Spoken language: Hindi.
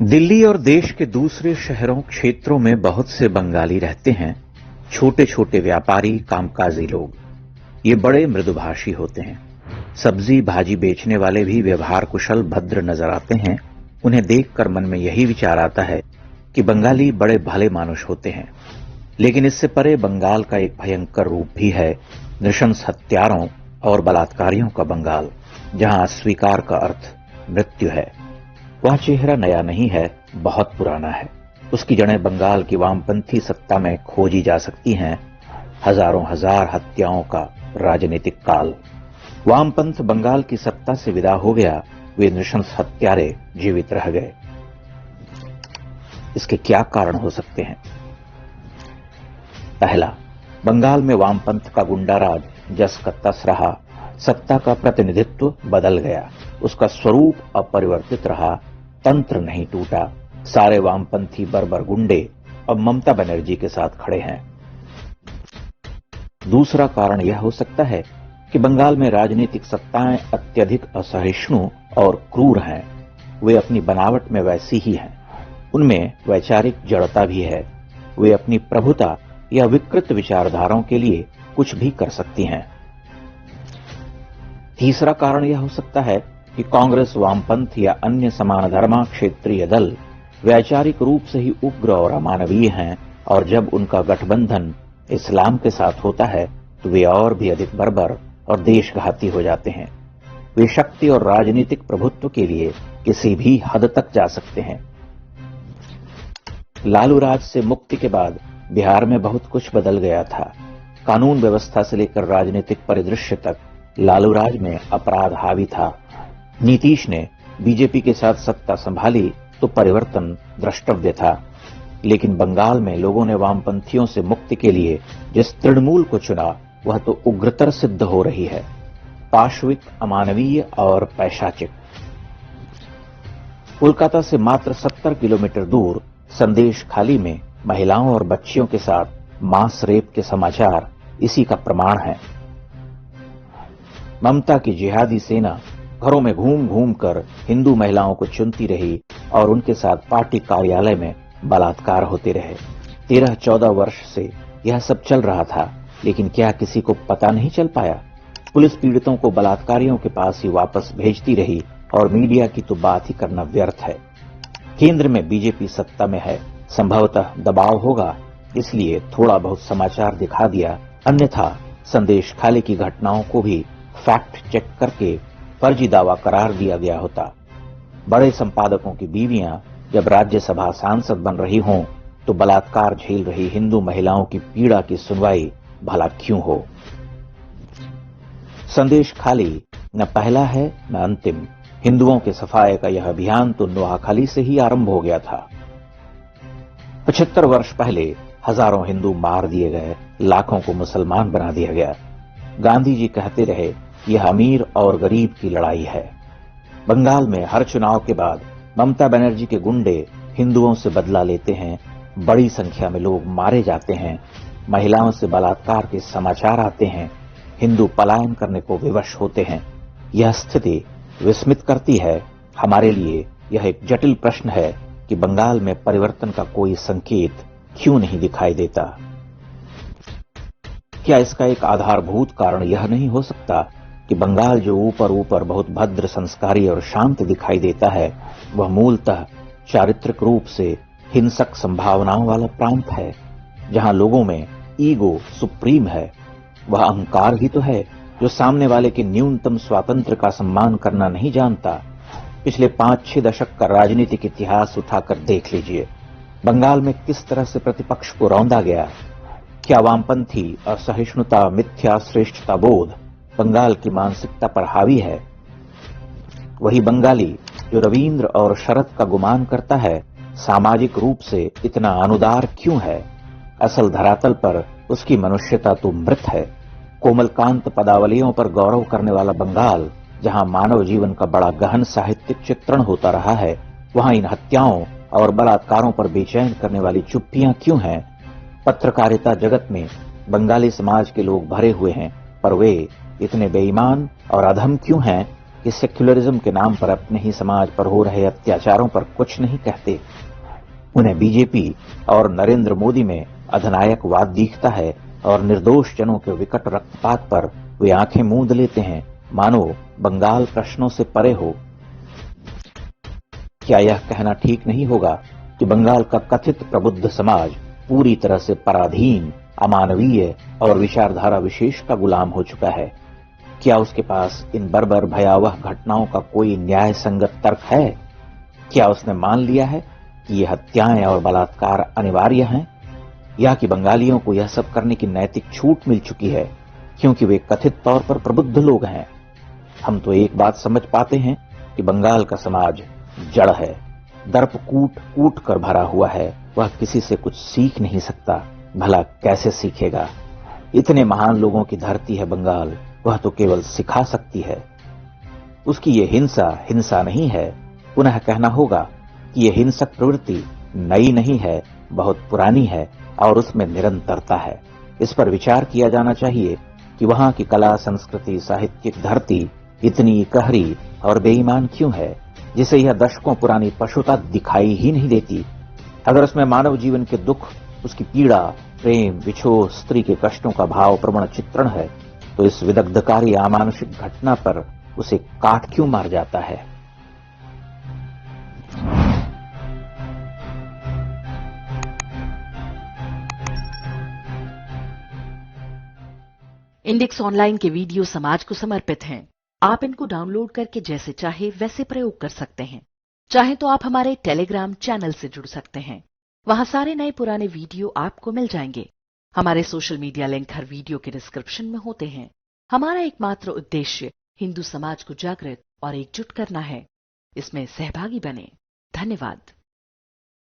दिल्ली और देश के दूसरे शहरों क्षेत्रों में बहुत से बंगाली रहते हैं। छोटे छोटे व्यापारी, कामकाजी लोग। ये बड़े मृदुभाषी होते हैं। सब्जी भाजी बेचने वाले भी व्यवहार कुशल, भद्र नजर आते हैं। उन्हें देखकर मन में यही विचार आता है कि बंगाली बड़े भले मानुष होते हैं। लेकिन इससे परे बंगाल का एक भयंकर रूप भी है, नृशंस हत्यारों और बलात्कारियों का बंगाल, जहां अस्वीकार का अर्थ मृत्यु है। वह चेहरा नया नहीं है, बहुत पुराना है। उसकी जड़ें बंगाल की वामपंथी सत्ता में खोजी जा सकती हैं। हजारों हजार हत्याओं का राजनीतिक काल। वामपंथ बंगाल की सत्ता से विदा हो गया, वे नृशंस हत्यारे जीवित रह गए। इसके क्या कारण हो सकते हैं? पहला, बंगाल में वामपंथ का गुंडाराज जस का तस रहा। सत्ता का प्रतिनिधित्व बदल गया, उसका स्वरूप अपरिवर्तित रहा, तंत्र नहीं टूटा। सारे वामपंथी बर्बर गुंडे अब ममता बनर्जी के साथ खड़े हैं। दूसरा कारण यह हो सकता है कि बंगाल में राजनीतिक सत्ताएं अत्यधिक असहिष्णु और क्रूर हैं। वे अपनी बनावट में वैसी ही हैं। उनमें वैचारिक जड़ता भी है। वे अपनी प्रभुता या विकृत विचारधाराओं के लिए कुछ भी कर सकती हैं। तीसरा कारण यह हो सकता है कि कांग्रेस, वामपंथ या अन्य समान धर्मा क्षेत्रीय दल वैचारिक रूप से ही उग्र और अमानवीय हैं, और जब उनका गठबंधन इस्लाम के साथ होता है तो वे और भी अधिक बर्बर और देशघाती हो जाते हैं। वे शक्ति और राजनीतिक प्रभुत्व के लिए किसी भी हद तक जा सकते हैं। लालू राज से मुक्ति के बाद बिहार में बहुत कुछ बदल गया था। कानून व्यवस्था से लेकर राजनीतिक परिदृश्य तक लालू राज में अपराध हावी था। नीतीश ने बीजेपी के साथ सत्ता संभाली तो परिवर्तन द्रष्टव्य था। लेकिन बंगाल में लोगों ने वामपंथियों से मुक्ति के लिए जिस तृणमूल को चुना, वह तो उग्रतर सिद्ध हो रही है, पाशविक, अमानवीय और पैशाचिक। कोलकाता से मात्र 70 किलोमीटर दूर संदेश खाली में महिलाओं और बच्चियों के साथ मांस रेप के समाचार इसी का प्रमाण है। ममता की जिहादी सेना घरों में घूम घूम कर हिंदू महिलाओं को चुनती रही और उनके साथ पार्टी कार्यालय में बलात्कार होते रहे। 13-14 वर्ष से यह सब चल रहा था, लेकिन क्या किसी को पता नहीं चल पाया? पुलिस पीड़ितों को बलात्कारियों के पास ही वापस भेजती रही और मीडिया की तो बात ही करना व्यर्थ है। केंद्र में बीजेपी सत्ता में है, संभवतः दबाव होगा, इसलिए थोड़ा बहुत समाचार दिखा दिया, अन्यथा संदेश खाली की घटनाओं को भी फैक्ट चेक करके फर्जी दावा करार दिया गया होता। बड़े संपादकों की बीवियां जब राज्यसभा सांसद बन रही हों तो बलात्कार झेल रही हिंदू महिलाओं की पीड़ा की सुनवाई भला क्यों हो? संदेश खाली न पहला है न अंतिम। हिंदुओं के सफाये का यह अभियान तो नोआखाली से ही आरंभ हो गया था। 75 वर्ष पहले हजारों हिंदू मार दिए गए, लाखों को मुसलमान बना दिया गया। गांधी जी कहते रहे, यह अमीर और गरीब की लड़ाई है। बंगाल में हर चुनाव के बाद ममता बनर्जी के गुंडे हिंदुओं से बदला लेते हैं। बड़ी संख्या में लोग मारे जाते हैं। महिलाओं से बलात्कार के समाचार आते हैं। हिंदू पलायन करने को विवश होते हैं। यह स्थिति विस्मित करती है। हमारे लिए यह एक जटिल प्रश्न है कि बंगाल में परिवर्तन का कोई संकेत क्यों नहीं दिखाई देता? क्या इसका एक आधारभूत कारण यह नहीं हो सकता कि बंगाल जो ऊपर ऊपर बहुत भद्र, संस्कारी और शांत दिखाई देता है, वह मूलतः चारित्रिक रूप से हिंसक संभावनाओं वाला प्रांत है, जहां लोगों में ईगो सुप्रीम है। वह अहंकार ही तो है जो सामने वाले के न्यूनतम स्वातंत्र का सम्मान करना नहीं जानता। पिछले 5-6 दशक का राजनीतिक इतिहास उठाकर देख लीजिए। बंगाल में किस तरह से प्रतिपक्ष को रौंदा गया। क्या वामपंथी असहिष्णुता, मिथ्या श्रेष्ठता बोध बंगाल की मानसिकता पर हावी है? वही बंगाली जो रविंद्र और शरद का गुमान करता है, सामाजिक रूप से इतना अनुदार क्यों है? असल धरातल पर उसकी मनुष्यता तो मृत है। कोमलकांत पदावलियों पर गौरव करने वाला बंगाल, जहां मानव जीवन का बड़ा गहन साहित्यिक चित्रण होता रहा है, वहां इन हत्याओं और बलात्कारों पर बेचैन करने वाली चुप्पियां क्यों हैं? पत्रकारिता जगत में बंगाली समाज के लोग भरे हुए हैं, पर वे इतने बेईमान और अधम क्यों हैं कि सेक्युलरिज्म के नाम पर अपने ही समाज पर हो रहे अत्याचारों पर कुछ नहीं कहते। उन्हें बीजेपी और नरेंद्र मोदी में अधिनायकवाद दिखता है और निर्दोष जनों के विकट रक्तपात पर वे आंखें मूंद लेते हैं, मानो बंगाल प्रश्नों से परे हो। क्या यह कहना ठीक नहीं होगा कि बंगाल का कथित प्रबुद्ध समाज पूरी तरह से पराधीन, अमानवीय और विचारधारा विशेष का गुलाम हो चुका है? क्या उसके पास इन बर्बर भयावह घटनाओं का कोई न्याय संगत तर्क है? क्या उसने मान लिया है कि ये हत्याएं और बलात्कार अनिवार्य हैं, या कि बंगालियों को यह सब करने की नैतिक छूट मिल चुकी है क्योंकि वे कथित तौर पर प्रबुद्ध लोग हैं? हम तो एक बात समझ पाते हैं कि बंगाल का समाज जड़ है, दर्प कूट कूट कर भरा हुआ है। वह किसी से कुछ सीख नहीं सकता, भला कैसे सीखेगा? इतने महान लोगों की धरती है बंगाल, वह तो केवल सिखा सकती है। उसकी ये हिंसा हिंसा नहीं है। पुनः कहना होगा कि ये हिंसक प्रवृत्ति नई नहीं है, बहुत पुरानी है और उसमें निरंतरता है। इस पर विचार किया जाना चाहिए कि वहां की कला, संस्कृति, साहित्यिक धरती इतनी कहरी और बेईमान क्यों है, जिसे यह दशकों पुरानी पशुता दिखाई ही नहीं देती। अगर उसमें मानव जीवन के दुख, उसकी पीड़ा, प्रेम, विछोह, स्त्री के कष्टों का भावप्रवण चित्रण है, तो इस विदग्धकारी अमानुषिक घटना पर उसे काट क्यों मार जाता है? इंडेक्स ऑनलाइन के वीडियो समाज को समर्पित हैं। आप इनको डाउनलोड करके जैसे चाहे वैसे प्रयोग कर सकते हैं। चाहे तो आप हमारे टेलीग्राम चैनल से जुड़ सकते हैं। वहां सारे नए पुराने वीडियो आपको मिल जाएंगे। हमारे सोशल मीडिया लिंक हर वीडियो के डिस्क्रिप्शन में होते हैं। हमारा एकमात्र उद्देश्य हिंदू समाज को जागृत और एकजुट करना है। इसमें सहभागी बने। धन्यवाद।